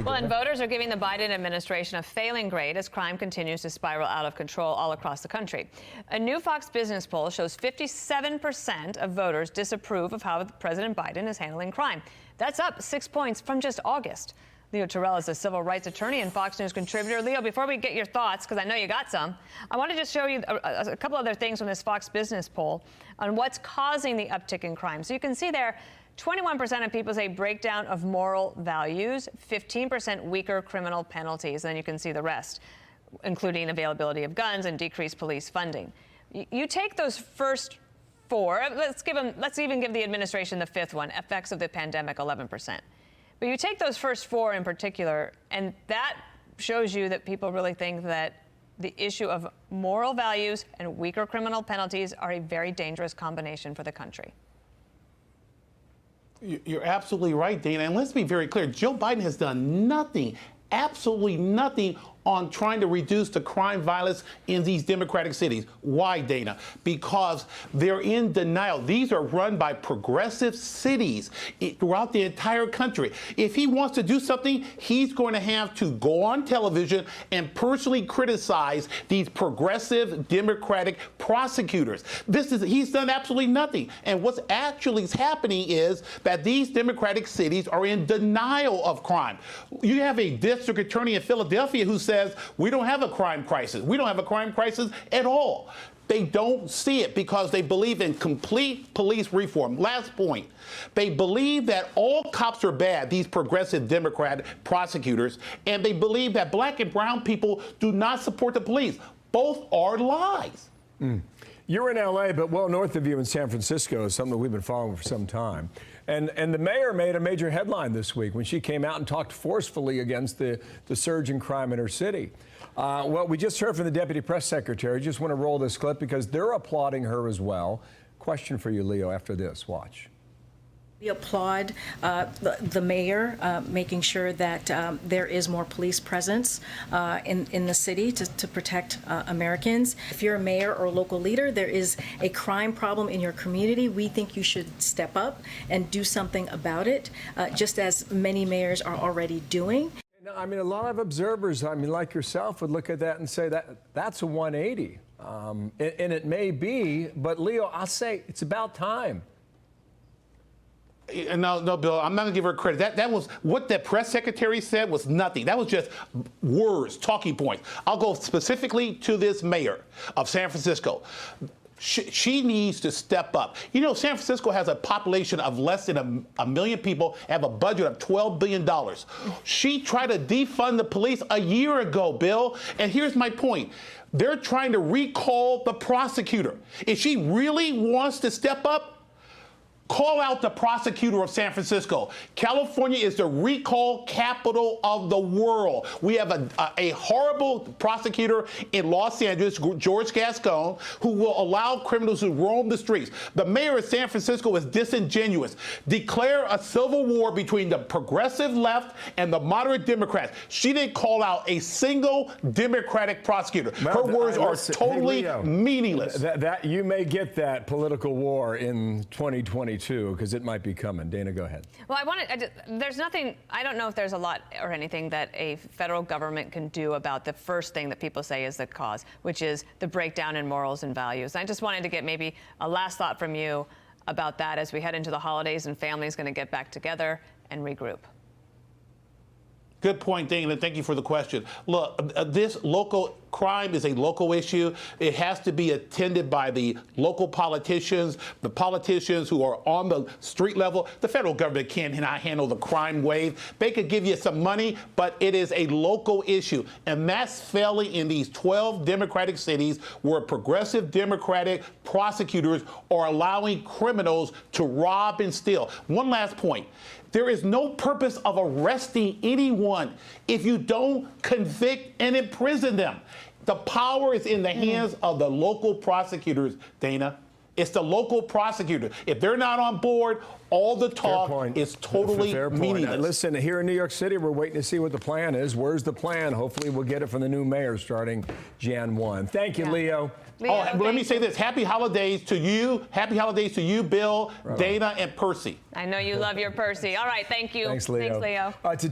Well, and voters are giving the Biden administration a failing grade as crime continues to spiral out of control all across the country. A new Fox Business poll shows 57% of voters disapprove of how President Biden is handling crime. That's up 6 points from just August. Leo Terrell is a civil rights attorney and Fox News contributor. Leo, before we get your thoughts, because I know you got some, I want to just show you a couple other things from this Fox Business poll on what's causing the uptick in crime. So you can see there, 21% of people say breakdown of moral values, 15% weaker criminal penalties. And then you can see the rest, including availability of guns and decreased police funding. You take those first four, let's even give the administration the fifth one, effects of the pandemic, 11%. But you take those first four in particular, and that shows you that people really think that the issue of moral values and weaker criminal penalties are a very dangerous combination for the country. You're absolutely right, Dana. And let's be very clear. Joe Biden has done nothing, absolutely nothing on trying to reduce the crime violence in these Democratic cities. Why, Dana? Because they're in denial. These are run by progressive cities throughout the entire country. If he wants to do something, he's going to have to go on television and personally criticize these progressive Democratic prosecutors. He's done absolutely nothing. And what's actually happening is that these Democratic cities are in denial of crime. You have a district attorney in Philadelphia who says, we don't have a crime crisis. We don't have a crime crisis at all. They don't see it because they believe in complete police reform. Last point. They believe that all cops are bad, these progressive Democrat prosecutors, and they believe that black and brown people do not support the police. Both are lies. You're in L.A., but well north of you in San Francisco is something that we've been following for some time. And the mayor made a major headline this week when she came out and talked forcefully against the surge in crime in her city. Well, we just heard from the deputy press secretary. Just want to roll this clip because they're applauding her as well. Question for you, Leo, after this. Watch. We applaud the mayor making sure that there is more police presence in the city to protect Americans. If you're a mayor or a local leader, there is a crime problem in your community. We think you should step up and do something about it, just as many mayors are already doing. I mean, a lot of observers, I mean, like yourself, would look at that and say that's a 180. And it may be, but Leo, I'll say it's about time. No, Bill, I'm not going to give her credit. That was what that press secretary said was nothing. That was just words, talking points. I'll go specifically to this mayor of San Francisco. She needs to step up. You know, San Francisco has a population of less than a million people, have a budget of $12 billion. She tried to defund the police a year ago, Bill. And here's my point. They're trying to recall the prosecutor. If she really wants to step up, call out the prosecutor of San Francisco. California is the recall capital of the world. We have a horrible prosecutor in Los Angeles, George Gascon, who will allow criminals to roam the streets. The mayor of San Francisco is disingenuous. Declare a civil war between the progressive left and the moderate Democrats. She didn't call out a single Democratic prosecutor. Her words are totally meaningless. You may get that political war in 2022 because it might be coming. Dana, go ahead. Well, there's nothing, I don't know if there's a lot or anything that a federal government can do about the first thing that people say is the cause, which is the breakdown in morals and values. I just wanted to get maybe a last thought from you about that as we head into the holidays and families going to get back together and regroup. Good point, Dana. Thank you for the question. Look, this local crime is a local issue. It has to be attended by the local politicians, the politicians who are on the street level. The federal government cannot handle the crime wave. They could give you some money, but it is a local issue. And that's failing in these 12 Democratic cities where progressive Democratic prosecutors are allowing criminals to rob and steal. One last point. There is no purpose of arresting anyone if you don't convict and imprison them. The power is in the hands of the local prosecutors, Dana. It's the local prosecutor. If they're not on board, all the talk is totally meaningless. Listen, here in New York City, we're waiting to see what the plan is. Where's the plan? Hopefully we'll get it from the new mayor starting Jan 1. Thank you, Leo. Let me say this. Happy holidays to you. Happy holidays to you, Bill, Dana, and Percy. I know you love your Percy. All right, thank you. Thanks, Leo. Thanks, Leo.